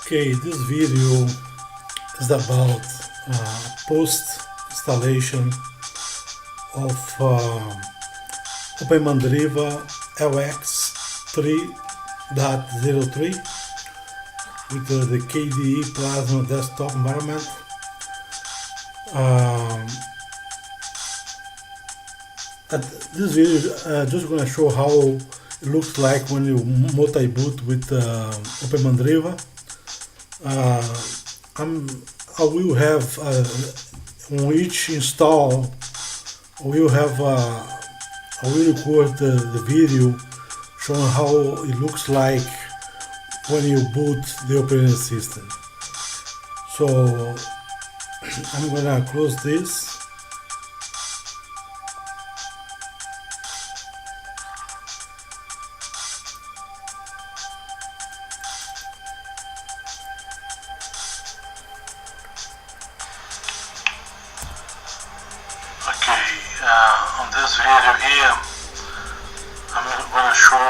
Okay, this video is about post installation of OpenMandriva Lx 3.03 with the KDE Plasma desktop environment. This video is just going to show how it looks like when you multi-boot with OpenMandriva. I will have on each install I will record the video showing how it looks like when you boot the operating system. So I'm gonna close this. On this video here, I'm gonna show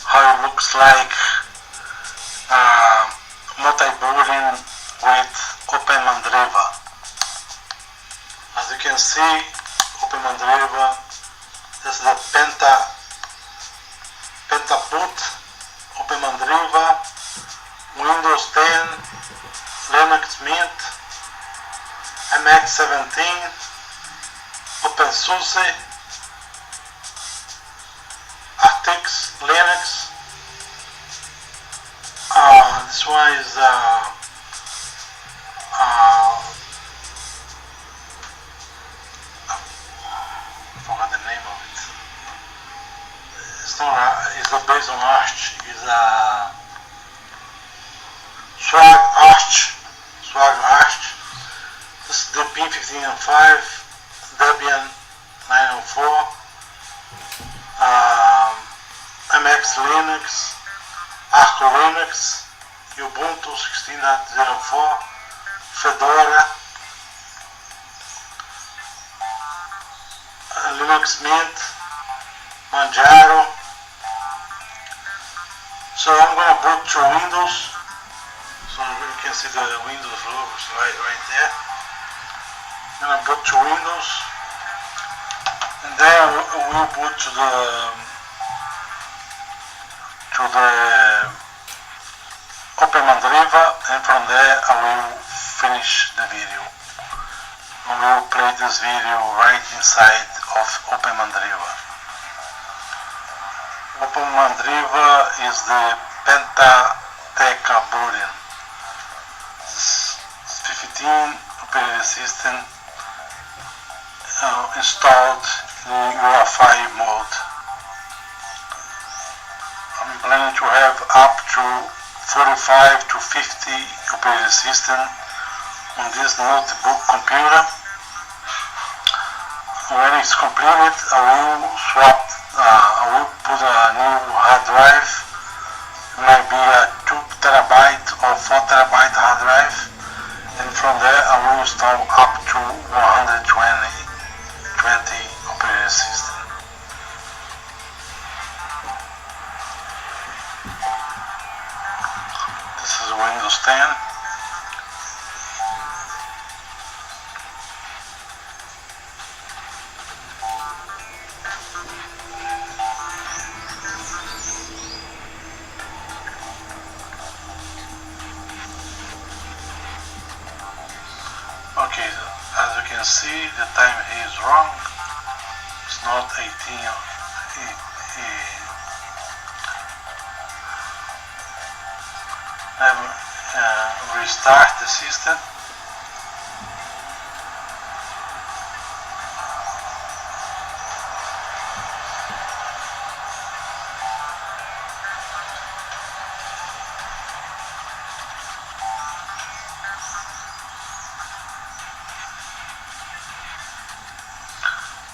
how it looks like multi-booting with OpenMandriva. As you can see, OpenMandriva, this is the Penta boot OpenMandriva, Windows 10, Linux Mint, MX17, OpenSUSE, Artix, Linux. This one is I forgot the name of it. It's not based on Arch. It's Swag Arch. This is the P15.5, Debian 904, MX Linux, Arch Linux, Ubuntu 16.04, Fedora, Linux Mint, Manjaro. So I'm going to boot to Windows, so you can see the Windows logos right there. I'm going to boot to Windows, and then we'll boot to the OpenMandriva, and from there I will finish the video. And we will play this video right inside of OpenMandriva. OpenMandriva is the Penta booting. It's 15 operating system installed in UEFI mode. I'm planning to have up to 45 to 50 operating system on this notebook computer. When it's completed, I will put a new hard drive. It might be a 2 terabyte or 4 terabyte hard drive, and from there I will install up to 120 operating system. This is Windows 10. Okay, as you can see, the time here is wrong. It's not 18. Restart the system.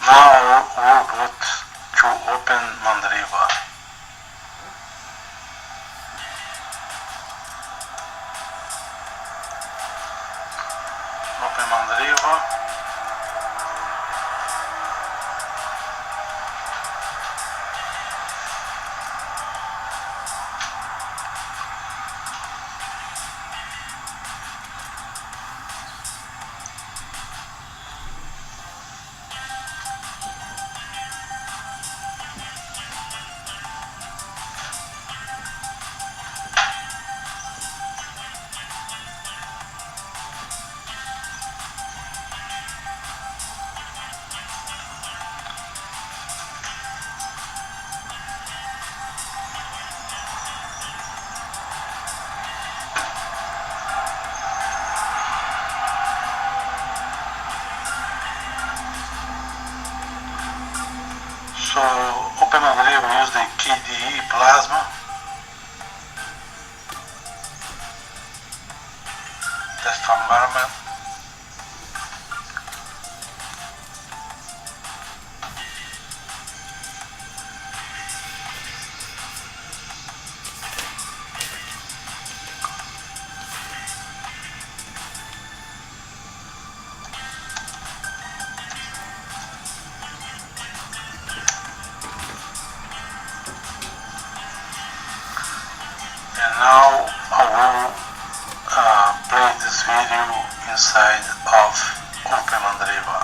Now we'll boot to OpenMandriva. OpenMandriva use the KDE Plasma test environment. And now I will play this video inside of OpenMandriva.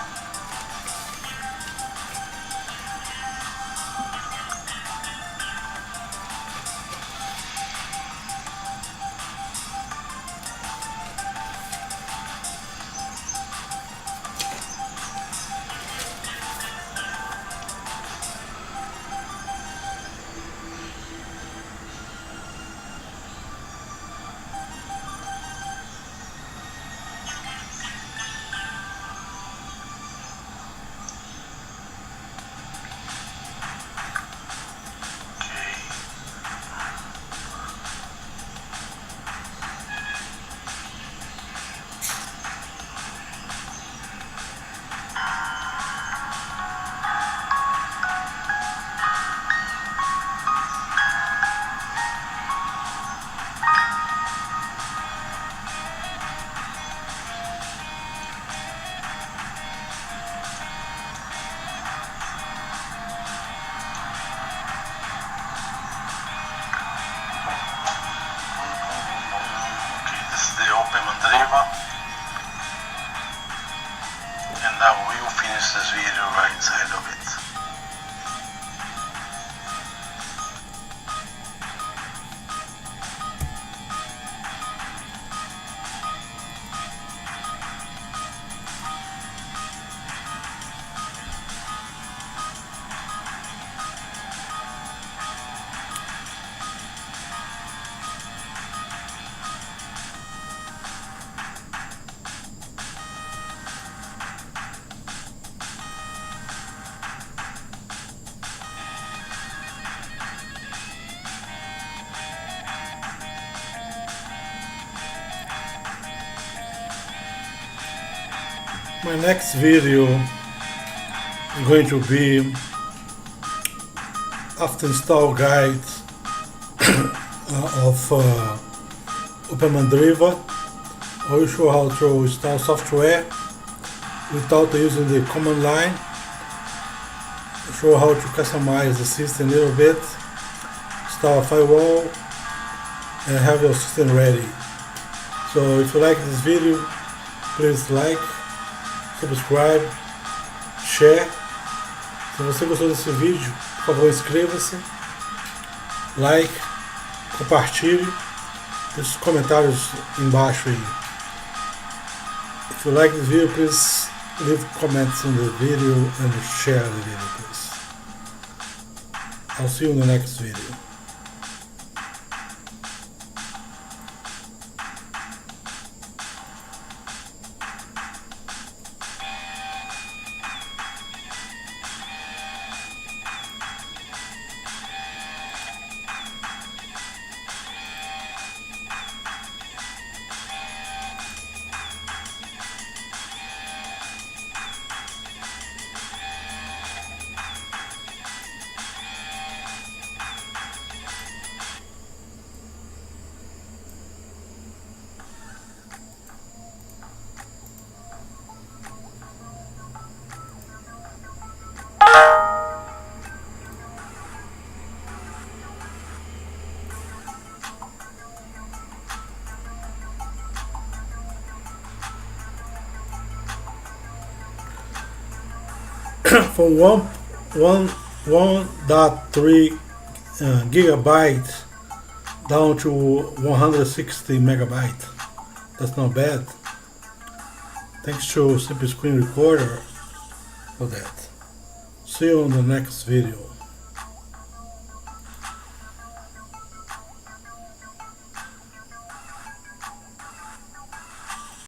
OpenMandriva, and I will finish this video right inside of it. My next video is going to be after install guide of OpenMandriva. I will show how to install software without using the command line. Show how to customize the system a little bit, install a firewall, and have your system ready. So if you like this video, please like, subscribe, share. Se você gostou desse vídeo, por favor inscreva-se, like, compartilhe, deixe os comentários embaixo aí. If you like this video, please leave comments on the video and share the video, please. I'll see you in the next video. From 1.3 gigabyte down to 160 megabyte. That's not bad. Thanks to Simple Screen Recorder for that. See you on the next video.